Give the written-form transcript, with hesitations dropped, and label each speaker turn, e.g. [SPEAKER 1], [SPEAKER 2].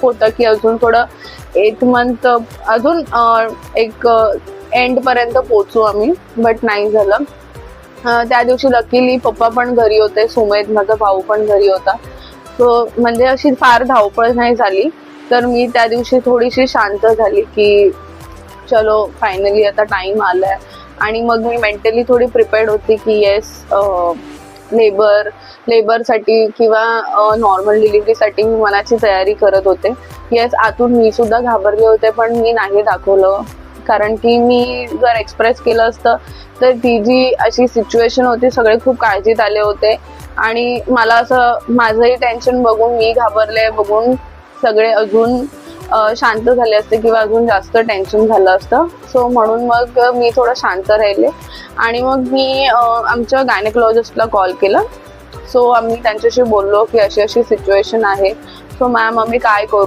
[SPEAKER 1] होतं की अजून थोडं 8 मंथ अजून एक एंड पर्यंत पोहोचू आम्ही, बट नाही झालं. त्या दिवशी लकीली पप्पा पण घरी होते, सुमेध माझा भाऊ पण घरी होता. सो म्हणजे अशी फार धावपळ नाही झाली. तर मी त्या दिवशी थोडीशी शांत झाली की चलो फायनली आता टाइम आलाय. आणि मग मी मेंटली थोडी प्रिपेअर्ड होती की येस, लेबरसाठी किंवा नॉर्मल डिलिव्हरीसाठी मी मनाची तयारी करत होते. येस, आतून मी सुद्धा घाबरले होते, पण मी नाही दाखवलं. कारण की मी जर एक्सप्रेस केलं असतं तर ती जी अशी सिच्युएशन होती, सगळे खूप काळजीत आले होते. आणि मला असं माझंही टेन्शन बघून, मी घाबरले बघून सगळे अजून शांत झाले असते किंवा अजून जास्त टेन्शन झालं असतं. सो म्हणून मग मी थोडं शांत राहिले. आणि मग मी आमच्या गायनेकोलॉजिस्टला कॉल केला. सो आम्ही त्यांच्याशी बोललो की अशी अशी सिच्युएशन आहे. सो मॅम, आम्ही काय करू.